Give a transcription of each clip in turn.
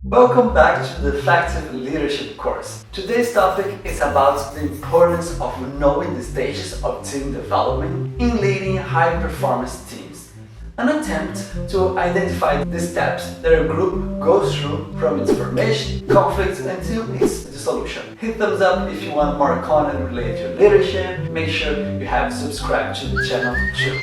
Welcome back to the Effective Leadership course. Today's topic is about the importance of knowing the stages of team development in leading high-performance teams. An attempt to identify the steps that a group goes through from its formation, conflict, until its dissolution. Hit thumbs up if you want more content related to leadership. Make sure you have subscribed to the channel too.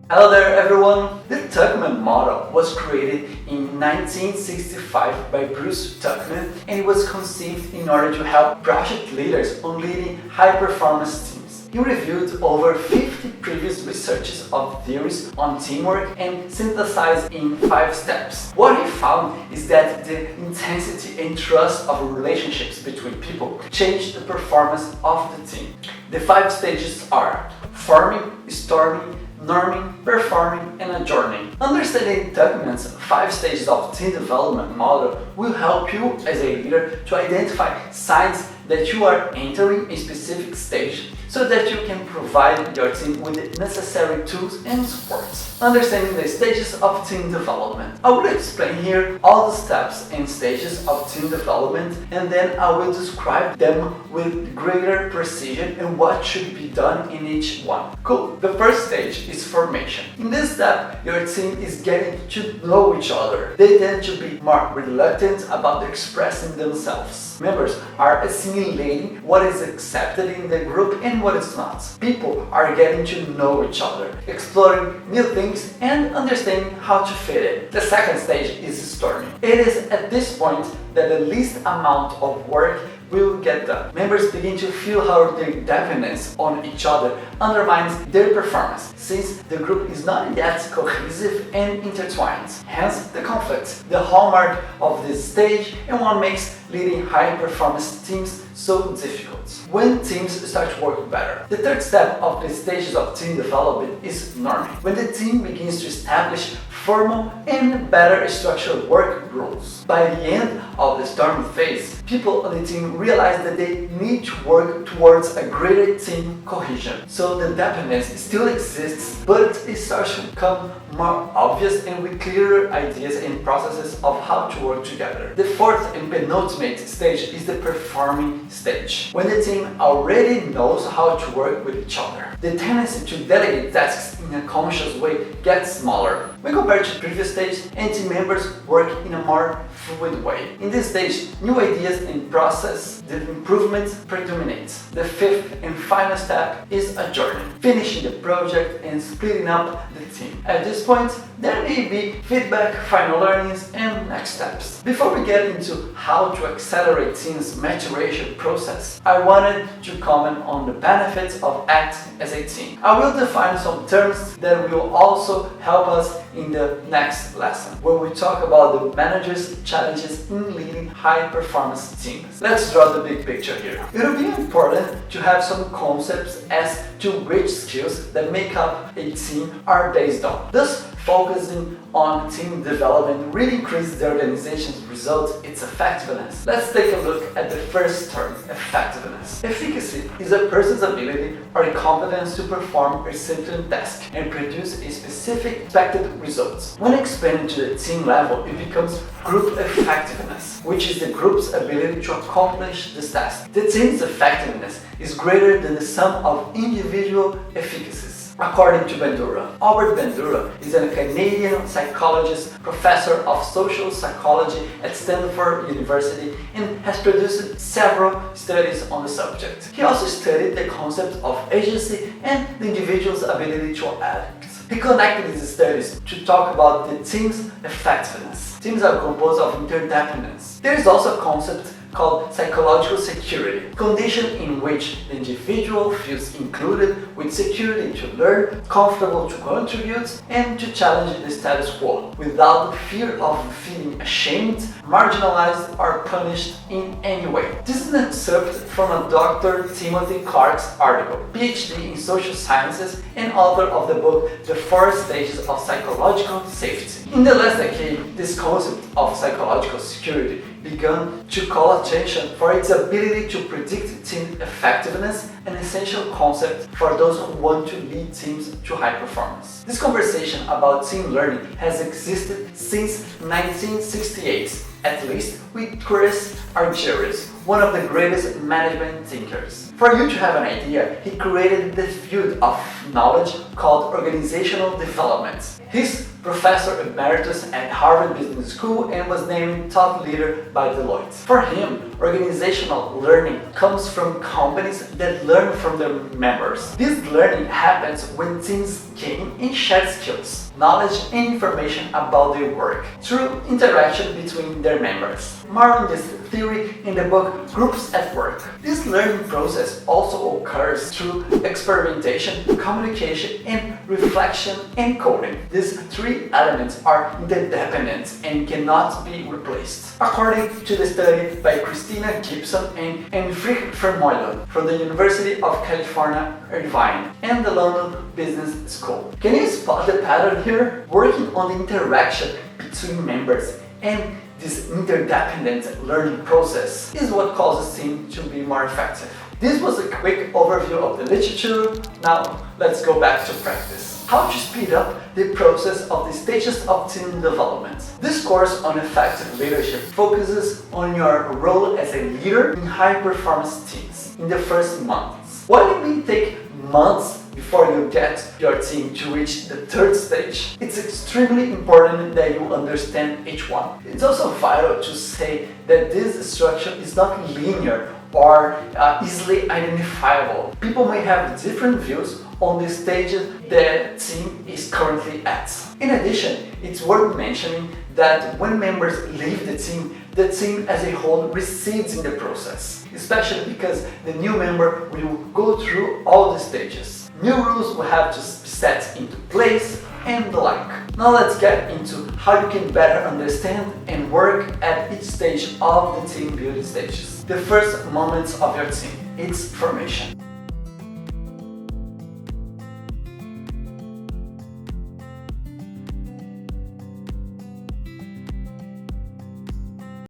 Hello there everyone! The Tuckman model was created in 1965 by Bruce Tuckman, and it was conceived in order to help project leaders on leading high-performance teams. He reviewed over 50 previous researches of theories on teamwork and synthesized in 5 steps. What he found is that the intensity and trust of relationships between people change the performance of the team. The 5 stages are forming, storming, norming, performing, and adjourning. Understanding Tuckman's 5 stages of team development model will help you as a leader to identify signs that you are entering a specific stage so that you can provide your team with the necessary tools and supports. Understanding the stages of team development. I will explain here all the steps and stages of team development, and then I will describe them with greater precision and what should be done in each one. Cool. The first stage is formation. In this step, your team is getting to know each other. They tend to be more reluctant about expressing themselves. Members are assimilating what is accepted in the group and what is not. People are getting to know each other, exploring new things and understanding how to fit it. The second stage is storming. It is at this point that the least amount of work will get done. Members begin to feel how their dependence on each other undermines their performance, since the group is not yet cohesive and intertwined. Hence the conflict, the hallmark of this stage and what makes leading high-performance teams so difficult. When teams start to work better. The third step of the stages of team development is norming. When the team begins to establish formal and better structured work rules. By the end of the storming phase, people on the team realize that they need to work towards a greater team cohesion. So the dependence still exists, but it starts to become more obvious and with clearer ideas and processes of how to work together. The fourth and penultimate stage is the performing stage. When the team already knows how to work with each other, the tendency to delegate tasks in a conscious way gets smaller. When compared to previous stages, and team members work in a more fluid way. In this stage, new ideas and process improvements predominate. The fifth and final step is adjourning, finishing the project and splitting up the team. At this point, there may be feedback, final learnings, and next steps. Before we get into how to accelerate teams' maturation process, I wanted to comment on the benefits of acting as a team. I will define some terms that will also help us in the next lesson, where we talk about the manager's challenges in leading high-performance teams. Let's draw the big picture here. It will be important to have some concepts as to which skills that make up a team are based on. Thus, focusing on team development really increases the organization's results, its effectiveness. Let's take a look at the first term, effectiveness. Efficacy is a person's ability or a competence to perform a certain task and produce a specific expected results. When expanded to the team level, it becomes group effectiveness, which is the group's ability to accomplish this task. The team's effectiveness is greater than the sum of individual efficacies. According to Bandura, Albert Bandura is a Canadian psychologist, professor of social psychology at Stanford University, and has produced several studies on the subject. He also studied the concept of agency and the individual's ability to act. He connected these studies to talk about the team's effectiveness. Teams are composed of interdependence. There is also a concept called psychological security, condition in which the individual feels included with security to learn, comfortable to contribute, and to challenge the status quo, without the fear of feeling ashamed, marginalized, or punished in any way. This is an excerpt from a Dr. Timothy Clark's article, PhD in social sciences and author of the book The 4 Stages of Psychological Safety. In the last decade, this concept of psychological security began to call attention for its ability to predict team effectiveness, an essential concept for those who want to lead teams to high performance. This conversation about team learning has existed since 1968, at least with Chris Argyris, one of the greatest management thinkers. For you to have an idea, he created the field of knowledge called organizational development. He's professor emeritus at Harvard Business School and was named top leader by Deloitte. For him, organizational learning comes from companies that learn from their members. This learning happens when teams gain and share skills, knowledge and information about their work through interaction between their members. More on this theory in the book Groups at Work. This learning process also occurs through experimentation, communication, and reflection and coding. These three elements are interdependent and cannot be replaced. According to the study by Christina Gibson and Frick Vermeulen from the University of California, Irvine, and the London Business School. Can you spot the pattern here? Working on the interaction between members and this interdependent learning process is what causes teams to be more effective. This was a quick overview of the literature. Now let's go back to practice. How to speed up the process of the stages of team development. This course on effective leadership focuses on your role as a leader in high-performance teams in the first months. While it may take months before you get your team to reach the third stage, it's extremely important that you understand each one. It's also vital to say that this structure is not linear or easily identifiable. People may have different views on the stages the team is currently at. In addition, it's worth mentioning that when members leave the team as a whole recedes in the process, especially because the new member will go through all the stages. New rules will have to be set into place and the like. Now let's get into how you can better understand and work at each stage of the team building stages. The first moments of your team, its formation.